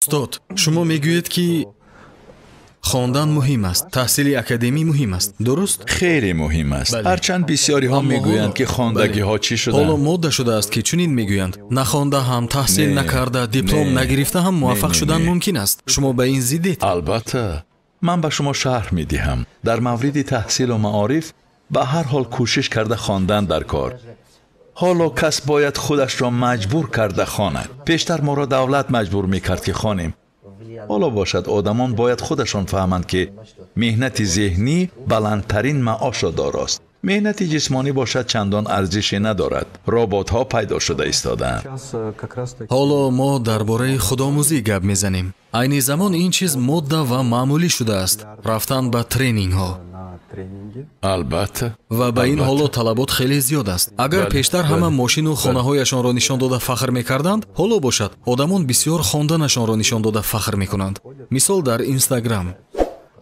استاد شما میگویید که خواندن مهم است، تحصیل اکادمی مهم است، درست؟ خیلی مهم است. بله. هرچند بسیاری ها میگویند که خواندگی ها چی شدن. حالا ماده شده است که چنین میگویند نخوانده هم تحصیل نه. نکرده دیپلم نگرفته هم موفق شدن ممکن است. شما به این ضدید؟ البته من به شما شرح میدهم. در مورد تحصیل و معارف به هر حال کوشش کرده خواندن در کار. حالا کس باید خودش را مجبور کرده خواند. پیشتر ما را دولت مجبور میکرد که خوانیم. حالا باشد آدمان باید خودشان فهمند که مهنت ذهنی بلندترین معاش را داراست. مهنت جسمانی باشد چندان ارزشی ندارد. ربات ها پیدا شده ایستادند. حالا ما درباره خودآموزی گپ میزنیم. عین زمان این چیز ماده و معمولی شده است. رفتن به ترینینگ ها. البته و به این حالا طلبات خیلی زیاد است. اگر پیشتر همه ماشین و خانه هایشان را نشان داده فخر میکردند، حالا باشد آدمان بسیار خواندنشان را نشان داده فخر میکنند. مثال در اینستاگرام.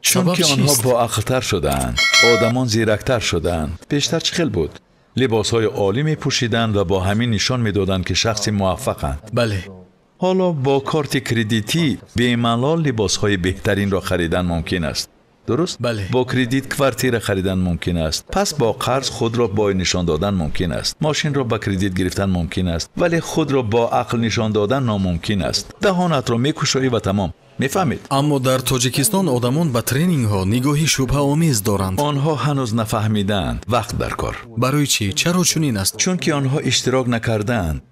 چون که آنها با عقل‌تر شدند، آدمان زیرکتر شدند. پیشتر چه خیل بود؟ لباس‌های عالی می‌پوشیدند و با همین نشان می‌دادند که شخص موفقند. بله. حالا با کارت کردیتی بی‌ملال لباس‌های بهترین را خریدن ممکن است. درست؟ بله. با کردیت کوارتیر خریدن ممکن است. پس با قرض خود را با نشان دادن ممکن است. ماشین را با کردیت گرفتن ممکن است، ولی خود را با عقل نشان دادن ناممکن است. دهانت را می‌کشایی و تمام. میفهمید؟ اما در تاجیکستان آدمان به ترینینگ ها نگاهی شبهه آمیز دارند. آنها هنوز نفهمیدند وقت در کار. برای چی؟ چرا چنین است؟ چون که آنها اشتراک نکردند.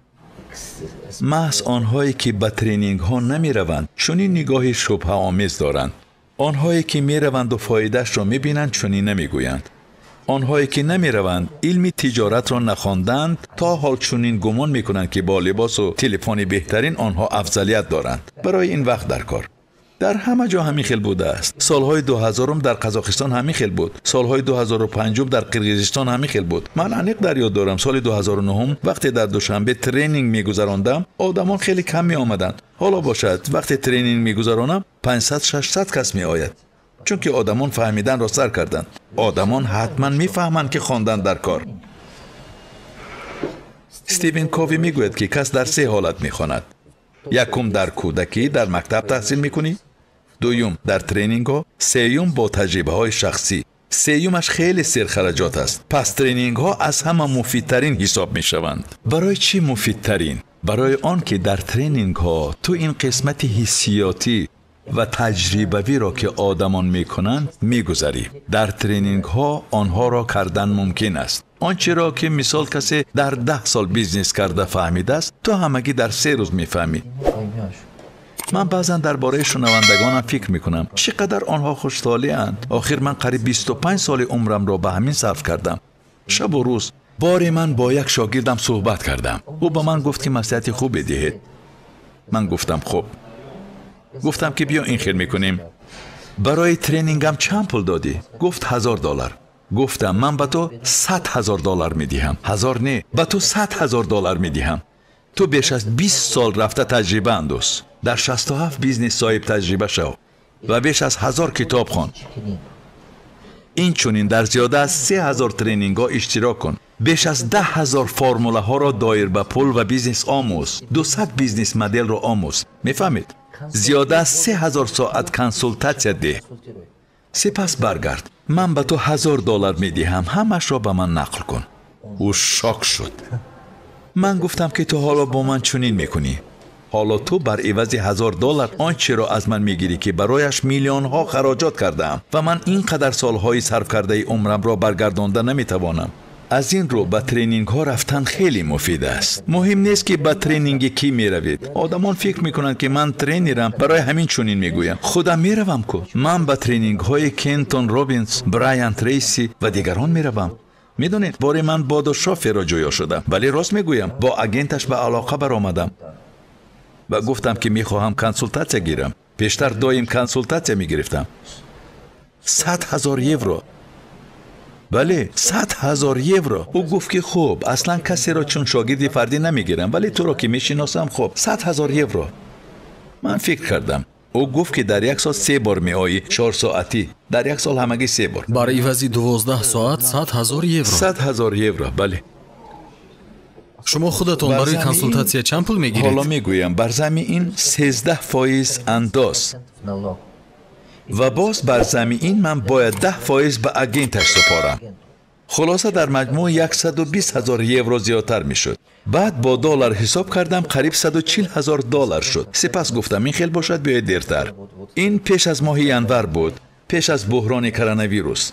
محض آنهایی که به ترینینگ ها نمی روند چنین نگاهی شبهه آمیز دارند. آنهایی که می روند و فایدهش را می بینند چنین نمی گویند. آنهایی که نمی روند علم تجارت را نخواندند تا حال چنین گمان می کنند که با لباس و تلفن بهترین آنها افضلیت دارند. برای این وقت در کار. در همه جا همین خیل بوده است. سالهای 2000 در قزاقستان همین خیل بود. سالهای 2005 در قرقیزستان همین خیل بود. من انیق در یاد دارم سال 2009 وقتی در دوشنبه ترینینگ میگذراندم آدمان خیلی کم می آمدند. حالا باشد وقتی ترینینگ میگذرانم 500-600 کس می آید. چون که آدمان فهمیدن را سر کردند. آدمان حتما میفهمند که خواندن در کار. استیون کووی میگوید که کس در 3 حالت میخواند. یکم در کودکی در مکتب تحصیل میکنی، دوم در ترینینگ ها، سوم با تجربه های شخصی. سومش خیلی سرخرجات است. پس ترینینگ ها از همه مفیدترین حساب میشوند. برای چی مفیدترین؟ برای آن که در ترینینگ ها تو این قسمت حسیاتی و تجربوی را که آدمان میکنند میگذری. در ترینینگ ها آنها را کردن ممکن است. آنچه را که مثال کسی در 10 سال بیزنس کرده فهمیده است تو همگی در 3 روز میفهمی. من بعضا درباره شنوندگانم فکر میکنم چقدر آنها خوشحالی اند. آخر من قریب 25 سال عمرم را به همین صرف کردم. شب و روز باری من با یک شاگردم صحبت کردم. او به من گفت که نصیحت خوب بدهید. من گفتم خب. گفتم که بیا این خیر میکنیم. برای ترینینگم چند پول دادی؟ گفت $1000. گفتم من به تو $100,000 میدهم. 1000 نه، به تو $100,000 میدهم. تو بیش از 20 سال رفته تجربه اندوز. در 67 بیزنس صاحب تجربه شو و بیش از 1000 کتاب خوان. این چونین در زیاده از 3000 ترینینگ ها اشتراک کن. بیش از 10,000 فرموله ها را دایر به پول و بیزنس آموز. 200 بیزنس مدل را آموز. میفهمید؟ زیاده از 3000 ساعت کنسولتاسیا ده. سپس برگرد. من به تو $1000 میدهم. همش را به من نقل کن. او شاک شد. من گفتم که تو حالا با من چنین میکنی. حالا تو بر عوض $1000 آنچه را از من میگیری که برایش میلیون ها خراجات کردم و من اینقدر سالهای صرف کرده عمرم را برگردانده نمیتوانم. از این رو به ترینینگ ها رفتن خیلی مفید است. مهم نیست که به ترینینگ کی می روید. آدمان فکر میکنند که من ترینرم برای همین چنین میگویم. خودم میروم کو. من به ترینینگ های کنتون رابینز، برایان تریسی و دیگران میروم. میدونید باری من با دو شافر را جویا شدم، ولی راست میگویم با اگنتش به علاقه برآمدم و گفتم که میخواهم کنسولتاسیا گیرم. پیشتر دایم کنسولتاسیا میگرفتم. €100,000. بله، €100,000. او گفت که خوب اصلا کسی را چون شاگردی فردی نمیگیرم، ولی تو را که میشناسم خب €100,000. من فکر کردم. او گفت که در 1 سال 3 بار میایی 4 ساعتی. در 1 سال همگی 3 بار. برای عوض 12 ساعت €100,000. €100,000. بله. شما خودتون برای کنسولتاسیا چند پول میگیرید؟ حالا میگویم بر زمین این 13% انداز و باز بر زمین این من باید 10% به اگینتش سپارم. خلاصه در مجموع 120,000 یورو زیادتر میشد. بعد با دلار حساب کردم قریب 140,000 دلار شد. سپس گفتم این خیلی باشد بیاید دیرتر. این پیش از ماه ینور بود، پیش از بحران کرونا ویروس.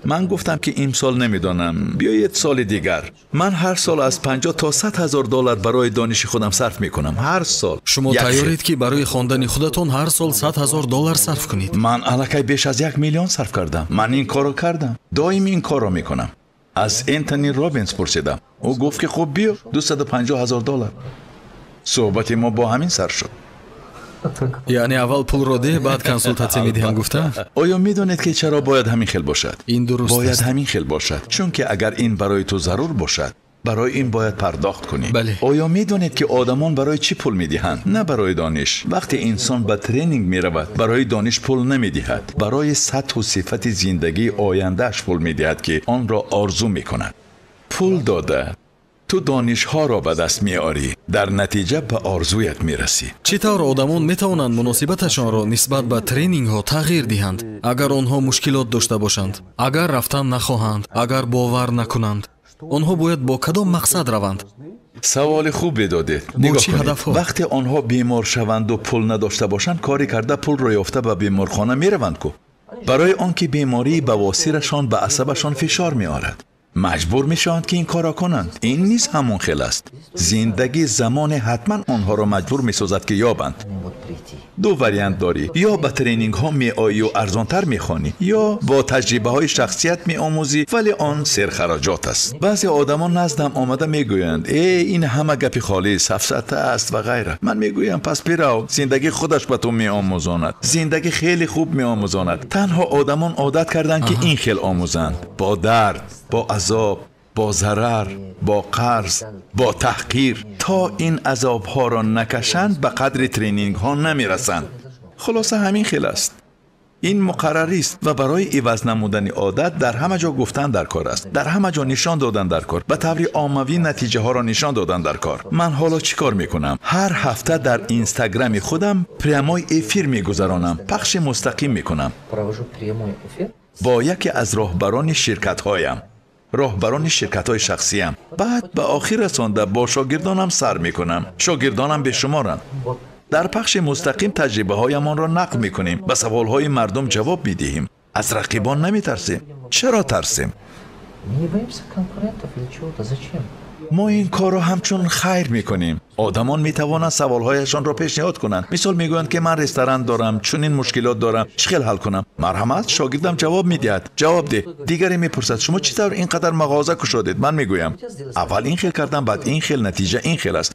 من گفتم که این سال نمیدانم، بیایید سال دیگر. من هر سال از 50 تا 100,000 دلار برای دانش خودم صرف میکنم. هر سال. شما تیارید که برای خواندن خودتون هر سال 100,000 دلار صرف کنید؟ من الکی بیش از 1 میلیون صرف کردم. من این کارو کردم. دائم این کارو میکنم. از انتونی رابینز پرسیدم. او گفت که خب بیا 250,000 دلار. صحبت ما با همین سر شد. یعنی اول پول رو ده بعد کنسولتاسیا میدیم گفتن؟ آیا میدونید که چرا باید همین خیل باشد؟ این درست باید است. همین خیل باشد چون که اگر این برای تو ضرور باشد برای این باید پرداخت کنی. بله. آیا میدونید که آدمان برای چی پول میدهند؟ نه برای دانش. وقتی انسان به ترینینگ میرود برای دانش پول نمیدهد، برای سطح و صفت زندگی آیندهش پول میدهد که آن را آرزو میکند. پول داده تو دانش ها را به دست میاری، در نتیجه به آرزویت میرسی. چطور آدمان میتوانند مناسبتشان را نسبت به ترینینگ ها تغییر دهند اگر آنها مشکلات داشته باشند، اگر رفتن نخواهند، اگر باور نکنند؟ آنها باید با کدام مقصد روند؟ سوال خوب بدادید. با نگاه چی کنید. هدف ها؟ وقتی آنها بیمار شوند و پول نداشته باشند کاری کرده پول را یافته به بیمارخانه میروند کو. برای آنکه بیماری بواسیرشان به عصبشان فشار میآورد، مجبور میشوند که این کارا کنند. این نیز همون خیل است. زندگی زمان حتما آنها را مجبور میسازد که یابند. دو وریانت داری، یا به ترینینگ ها میآیی و ارزانتر میخوانی، یا با تجربه های شخصیت میآموزی ولی آن سرخراجات است. بعضی آدمان نزدم آمده میگویند این همه گپی خالی، سفسطه است و غیره. من میگویم پس برو، زندگی خودش به تو میآموزاند. زندگی خیلی خوب میآموزاند. تنها آدمان عادت کردند که این خیل آموزند، با درد، با عذاب، با ضرر، با قرض، با تحقیر. تا این عذاب ها را نکشند به قدر ترینینگ ها نمیرسند. خلاصه همین خیل است. این مقرری است و برای عوض نمودن عادت در همه جا گفتن در کار است، در همه جا نشان دادن در کار، به طور عمومی نتیجه ها را نشان دادن در کار. من حالا چیکار میکنم؟ هر هفته در اینستاگرام خودم پریامای افیر میگذرانم، پخش مستقیم میکنم با یکی از راهبران شرکت هایم، راهبران شرکت های شخصیم. بعد به آخر رسانده با شاگردانم سر میکنم. شاگردانم به شمارند. در پخش مستقیم تجربه هایمان را نقل میکنیم، به سوال های مردم جواب میدهیم. از رقیبان نمیترسیم. چرا ترسیم؟ ما این کار را همچون خیر میکنیم. آدمان میتوانند سوالهایشان را پیشنهاد کنند. مثال میگویند که من رستوران دارم، چون این مشکلات دارم، چخیل حل کنم؟ مرحمت، شاگردم جواب میدهد. جواب ده. دیگری میپرسد شما چطور اینقدر مغازه گشادید؟ من میگویم اول این خیل کردم، بعد این خیل، نتیجه این خیل است.